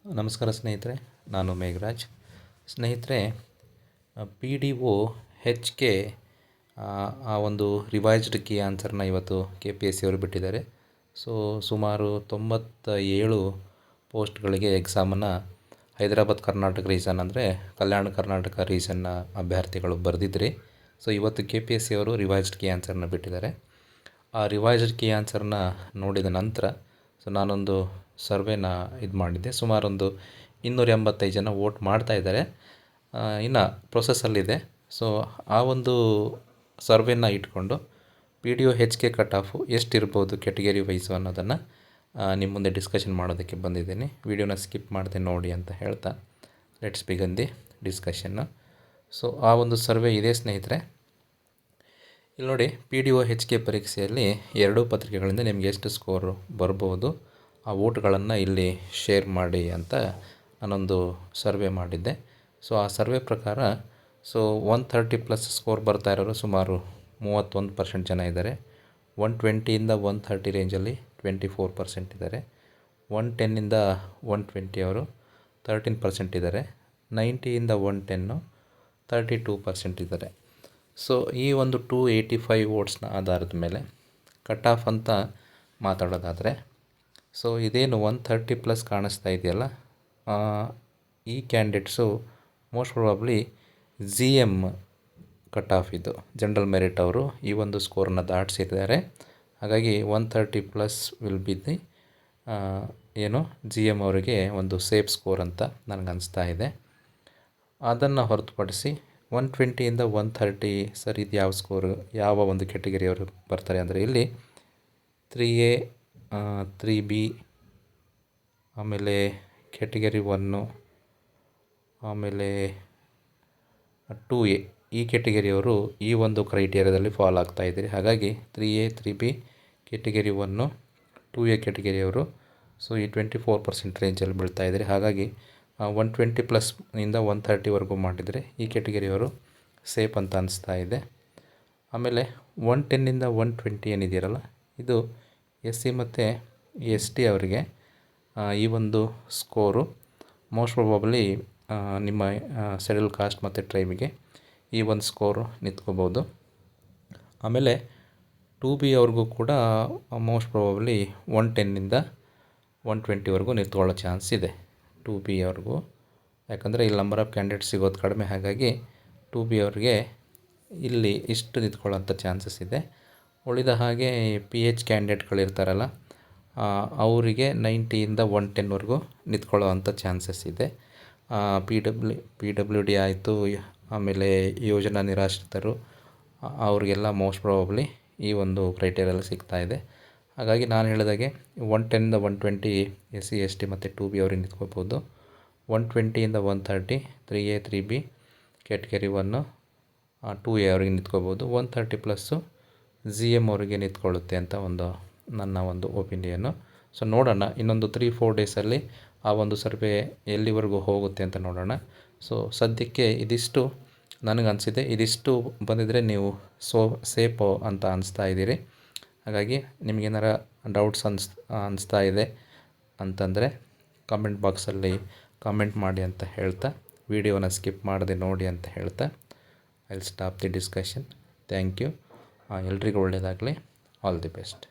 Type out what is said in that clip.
ನಮಸ್ಕಾರ ಸ್ನೇಹಿತರೆ, ನಾನು ಮೇಘರಾಜ್. ಸ್ನೇಹಿತರೆ, P D O H K ಆ ಒಂದು ರಿವೈಸ್ಡ್ ಕೀ ಆನ್ಸರ್ನ ಇವತ್ತು KPSC ಅವರು ಬಿಟ್ಟಿದ್ದಾರೆ. ಸುಮಾರು 97 ಪೋಸ್ಟ್ಗಳಿಗೆ ಎಕ್ಸಾಮನ್ನು ಹೈದರಾಬಾದ್ ಕರ್ನಾಟಕ ರೀಜನ್ ಅಂದರೆ ಕಲ್ಯಾಣ ಕರ್ನಾಟಕ ರೀಜನ್ನ ಅಭ್ಯರ್ಥಿಗಳು ಬರೆದಿದ್ರಿ. ಇವತ್ತು KPSC ಅವರು ರಿವೈಸ್ಡ್ ಕೀ ಆನ್ಸರ್ನ ಬಿಟ್ಟಿದ್ದಾರೆ. ಆ ರಿವೈಸ್ಡ್ ಕೀ ಆನ್ಸರ್ನ ನೋಡಿದ ನಂತರ ನಾನೊಂದು ಸರ್ವೆನ ಮಾಡಿದ್ದೆ. ಸುಮಾರು ಒಂದು 285 ಜನ ವೋಟ್ ಮಾಡ್ತಾ ಇದ್ದಾರೆ. ಇನ್ನು ಪ್ರೊಸೆಸ್ಸಲ್ಲಿದೆ. ಆ ಒಂದು ಸರ್ವೆನ ಇಟ್ಕೊಂಡು PDO HK ಕಟ್ ಆಫು ಎಷ್ಟಿರ್ಬೋದು ಕೆಟಗರಿ ವೈಸು ಅನ್ನೋದನ್ನು ನಿಮ್ಮ ಮುಂದೆ ಡಿಸ್ಕಷನ್ ಮಾಡೋದಕ್ಕೆ ಬಂದಿದ್ದೀನಿ. ವಿಡಿಯೋನ ಸ್ಕಿಪ್ ಮಾಡದೆ ನೋಡಿ ಅಂತ ಹೇಳ್ತಾ ಲೆಟ್ಸ್ ಬಿಗನ್ ದಿ ಡಿಸ್ಕಷನ್ನು. ಆ ಒಂದು ಸರ್ವೆ ಇದೆ ಸ್ನೇಹಿತರೆ. ಇಲ್ಲಿ ನೋಡಿ, PDO HK ಪರೀಕ್ಷೆಯಲ್ಲಿ 2 ಪತ್ರಿಕೆಗಳಿಂದ ನಿಮಗೆ ಎಷ್ಟು ಸ್ಕೋರು ಬರ್ಬೋದು, ಆ ವೋಟ್ಗಳನ್ನು ಇಲ್ಲಿ ಶೇರ್ ಮಾಡಿ ಅಂತ ನಾನೊಂದು ಸರ್ವೆ ಮಾಡಿದ್ದೆ. ಆ ಸರ್ವೆ ಪ್ರಕಾರ 130+ ಸ್ಕೋರ್ ಬರ್ತಾ ಇರೋರು ಸುಮಾರು 31% ಜನ ಇದ್ದಾರೆ. 120ಇಂದ 130 ರೇಂಜಲ್ಲಿ 24% ಇದ್ದಾರೆ. 110ಇಂದ 120 ಅವರು 13% ಇದ್ದಾರೆ. 90ಇಂದ 110 32% ಇದ್ದಾರೆ. ಈ ಒಂದು 285 ವೋಟ್ಸ್ನ ಆಧಾರದ ಮೇಲೆ ಕಟ್ ಆಫ್ ಅಂತ ಮಾತಾಡೋದಾದರೆ, ಇದೇನು 130+ ಕಾಣಿಸ್ತಾ ಇದೆಯಲ್ಲ, ಈ candidates most probably GM cut off ಇದು ಜನರಲ್ ಮೆರಿಟ್ ಅವರು ಈ ಒಂದು ಸ್ಕೋರನ್ನ ದಾಟಿಸಿದ್ದಾರೆ. ಹಾಗಾಗಿ 130+ ವಿಲ್ ಬಿ ದಿ GM ಅವರಿಗೆ ಒಂದು ಸೇಫ್ ಸ್ಕೋರ್ ಅಂತ ನನಗನ್ನಿಸ್ತಾ ಇದೆ. ಅದನ್ನು ಹೊರತುಪಡಿಸಿ 120ಇಂದ 130 ಸರ್, ಇದು ಯಾವ ಸ್ಕೋರು, ಯಾವ ಒಂದು ಕೆಟಗರಿಯವರು ಬರ್ತಾರೆ ಅಂದರೆ ಇಲ್ಲಿ 3A 3B ಆಮೇಲೆ ಕೆಟಗರಿ 1 ಆಮೇಲೆ 2A ಈ ಕೆಟಗರಿಯವರು ಈ ಒಂದು ಕ್ರೈಟೀರಿಯಾದಲ್ಲಿ ಫಾಲೋ ಆಗ್ತಾ ಇದ್ದೀರಿ. ಹಾಗಾಗಿ 3A 3B ಕೆಟಗರಿ 1 2A ಕೆಟಗರಿಯವರು ಈ 24% ರೇಂಜಲ್ಲಿ ಬೀಳ್ತಾ ಇದ್ದೀರಿ. ಹಾಗಾಗಿ 120+ಇಂದ 130ವರೆಗೂ ಮಾಡಿದರೆ ಈ ಕೆಟಗರಿಯವರು ಸೇಫ್ ಅಂತ ಅನಿಸ್ತಾ ಇದೆ. ಆಮೇಲೆ 110ಇಂದ 120 ಏನಿದೆಯಲ್ಲ, ಇದು SC ಮತ್ತು ST ಅವರಿಗೆ ಈ ಒಂದು ಸ್ಕೋರು ಮೋಸ್ಟ್ ಪ್ರಾಬಬ್ಲಿ ನಿಮ್ಮ ಶೆಡ್ಯೂಲ್ ಕಾಸ್ಟ್ ಮತ್ತು ಟ್ರೈಬಿಗೆ ಈ ಒಂದು ಸ್ಕೋರು ನಿಂತ್ಕೋಬೋದು. ಆಮೇಲೆ 2B ಅವ್ರಿಗೂ ಕೂಡ ಮೋಸ್ಟ್ ಪ್ರಾಬಬ್ಲಿ 110ಇಂದ 120ವರೆಗೂ ನಿಂತ್ಕೊಳ್ಳೋ ಚಾನ್ಸ್ ಇದೆ. 2B ಅವ್ರಿಗೂ, ಯಾಕಂದರೆ ಇಲ್ಲಿ ನಂಬರ್ ಆಫ್ ಕ್ಯಾಂಡಿಡೇಟ್ಸ್ ಸಿಗೋದು ಕಡಿಮೆ. ಹಾಗಾಗಿ 2B ಅವ್ರಿಗೆ ಇಲ್ಲಿ ಇಷ್ಟು ನಿಂತ್ಕೊಳ್ಳೋಂಥ ಚಾನ್ಸಸ್ ಇದೆ. ಉಳಿದ ಹಾಗೆ PH ಕ್ಯಾಂಡಿಡೇಟ್ಗಳಿರ್ತಾರಲ್ಲ, ಅವರಿಗೆ 90ಇಂದ 110ವರೆಗೂ ನಿಂತ್ಕೊಳ್ಳೋ ಅಂಥ ಚಾನ್ಸಸ್ ಇದೆ. PWD ಆಯಿತು, ಆಮೇಲೆ ಯೋಜನಾ ನಿರಾಶ್ರಿತರು, ಅವ್ರಿಗೆಲ್ಲ ಮೋಸ್ಟ್ ಪ್ರಾಬಬ್ಲಿ ಈ ಒಂದು ಕ್ರೈಟೀರಿಯಲ್ಲಿ ಸಿಗ್ತಾ ಇದೆ. ಹಾಗಾಗಿ ನಾನು ಹೇಳಿದಾಗೆ 110ಇಂದ 120 SC ST ಮತ್ತು 2B ಅವ್ರಿಗೆ ನಿಂತ್ಕೋಬೋದು. 120ಇಂದ 130 3A 3B ಕೆಟಗರಿ 1 2A ಅವ್ರಿಗೆ ನಿಂತ್ಕೋಬೋದು. 130+ GM ಅವರಿಗೆ ನಿಂತ್ಕೊಳ್ಳುತ್ತೆ ಅಂತ ನನ್ನ ಒಂದು ಒಪಿನಿಯನ್ನು. ನೋಡೋಣ, ಇನ್ನೊಂದು 3-4 ಡೇಸಲ್ಲಿ ಆ ಒಂದು ಸರ್ವೆ ಎಲ್ಲಿವರೆಗೂ ಹೋಗುತ್ತೆ ಅಂತ ನೋಡೋಣ. ಸದ್ಯಕ್ಕೆ ಇದಿಷ್ಟು ನನಗನ್ನಿಸಿದೆ. ಇದಿಷ್ಟು ಬಂದಿದ್ದರೆ ನೀವು ಸೇಫು ಅಂತ ಅನಿಸ್ತಾ ಇದ್ದೀರಿ. ಹಾಗಾಗಿ ನಿಮಗೇನಾರ ಡೌಟ್ಸ್ ಅನಿಸ್ತಾ ಇದೆ ಅಂತಂದರೆ ಕಮೆಂಟ್ ಬಾಕ್ಸಲ್ಲಿ ಕಮೆಂಟ್ ಮಾಡಿ ಅಂತ ಹೇಳ್ತಾ, ವಿಡಿಯೋನ ಸ್ಕಿಪ್ ಮಾಡದೆ ನೋಡಿ ಅಂತ ಹೇಳ್ತಾ I will stop the discussion. Thank you. ಎಲ್ರಿಗೂ ಒಳ್ಳೆಯದಾಗಲಿ. All the best.